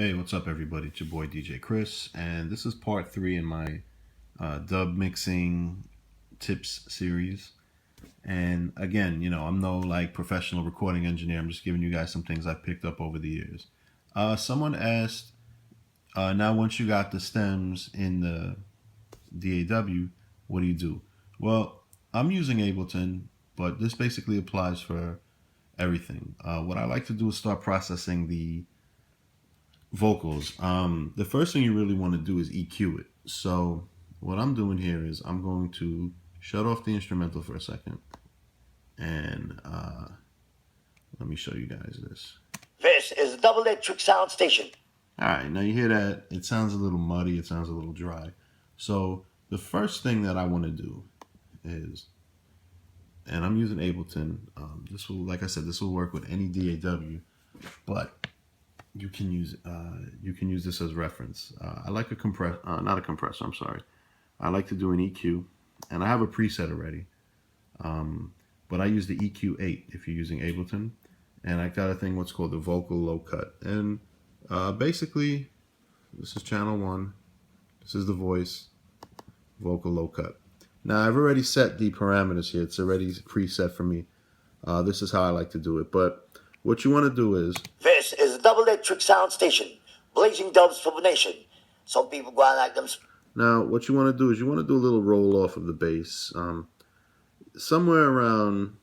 Hey, what's up, everybody? It's your boy DJ Chris, and this is part 3 in my dub mixing tips series. And again, I'm no professional recording engineer. I'm just giving you guys some things I've picked up over the years. Someone asked, now once you got the stems in the DAW, what do you do? Well, I'm using Ableton, but this basically applies for everything. What I like to do is start processing the vocals. The first thing you really want to do is EQ it. So what I'm doing here is I'm going to shut off the instrumental for a second, and let me show you guys this. This is the Double Electric Sound Station. All right, now you hear that? It sounds a little muddy. It sounds a little dry. So the first thing that I want to do is, and I'm using Ableton. This will, like I said, this will work with any DAW, but you can use this as reference. I like not a compressor. I'm sorry. I like to do an EQ, and I have a preset already. But I use the EQ8 if you're using Ableton, and I got a thing what's called the vocal low cut. And basically, this is channel 1. This is the voice, vocal low cut. Now I've already set the parameters here. It's already preset for me. This is how I like to do it. But what you want to do is, This is the Double Electric Sound Station, blazing dubs for the nation. Some people go on like them. now what you want to do is you want to do a little roll off of the bass, somewhere around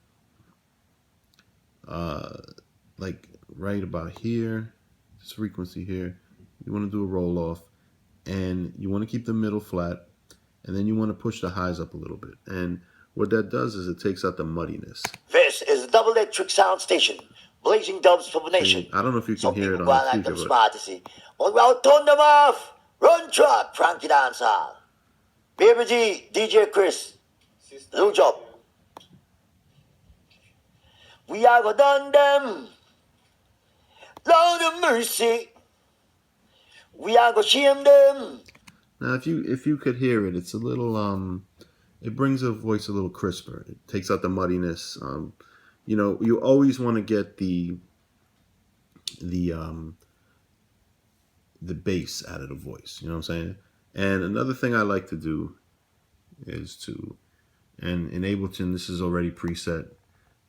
like right about here, this frequency here. You want to do a roll off, and you want to keep the middle flat, and then you want to push the highs up a little bit. And what that does is it takes out the muddiness. This is the Double Electric Sound Station, blazing dubs for the nation. I don't know if you can Some hear it people on go the on like them speaker, smart to see. Oh, well, turn them off. Run track, Frankie Dancehall. Baby G, DJ Chris. New job. We are go done them. Lord of mercy. We are go shame them. Now, if you could hear it, it's a little it brings the voice a little crisper. It takes out the muddiness. You always want to get the bass out of the voice. You know what I'm saying? And another thing I like to do is and in Ableton, this is already preset.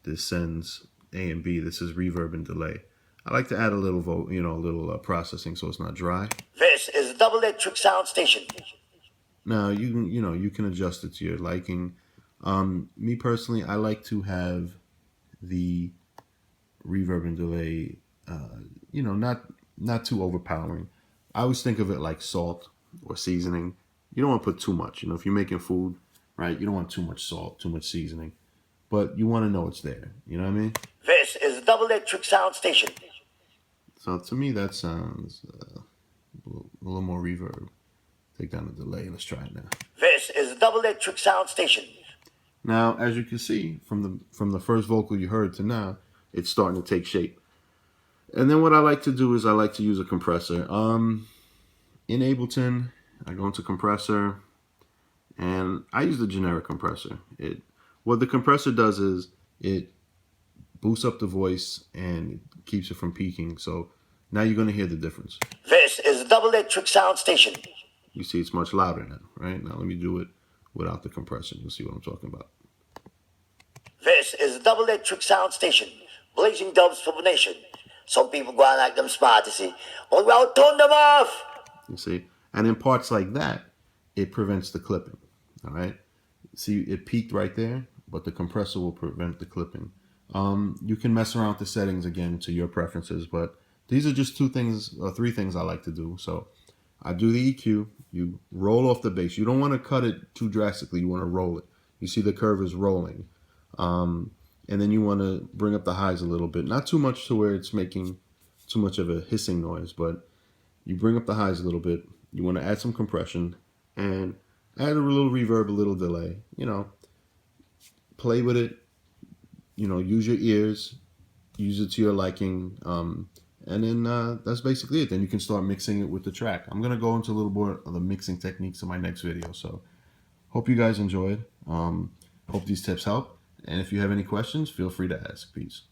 This sends A and B. This is reverb and delay. I like to add a little processing so it's not dry. This is the Double Electric Sound Station. Now you can adjust it to your liking. Me personally, I like to have the reverb and delay, not too overpowering. I always think of it like salt or seasoning. You don't want to put too much. If you're making food, right, you don't want too much salt, too much seasoning, but you want to know it's there. You know what I mean? This is the Double Electric Sound Station. So to me, that sounds a little more reverb. Take down the delay. Let's try it now. This is the Double Electric Sound Station. Now, as you can see from the first vocal you heard to now, it's starting to take shape. And then what I like to do is I like to use a compressor. In Ableton, I go into compressor, and I use the generic compressor. What the compressor does is it boosts up the voice and it keeps it from peaking. So now you're going to hear the difference. This is the Double Electric Sound Station. You see it's much louder now, right? Now let me do it without the compressor. You'll see what I'm talking about. This is the Double Electric Sound Station, blazing dubs for the nation. Some people go on like them smart to see. Oh, well, turn them off. You see? And in parts like that, it prevents the clipping, all right? See, it peaked right there, but the compressor will prevent the clipping. You can mess around with the settings again to your preferences, but these are just 3 things I like to do. So I do the EQ. You roll off the bass. You don't want to cut it too drastically. You want to roll it. You see the curve is rolling. And then you want to bring up the highs a little bit. Not too much to where it's making too much of a hissing noise, but you bring up the highs a little bit. You want to add some compression and add a little reverb, a little delay. Play with it. Use your ears. Use it to your liking. And then that's basically it. Then you can start mixing it with the track. I'm going to go into a little more of the mixing techniques in my next video. So hope you guys enjoyed. Hope these tips help. And if you have any questions, feel free to ask. Peace.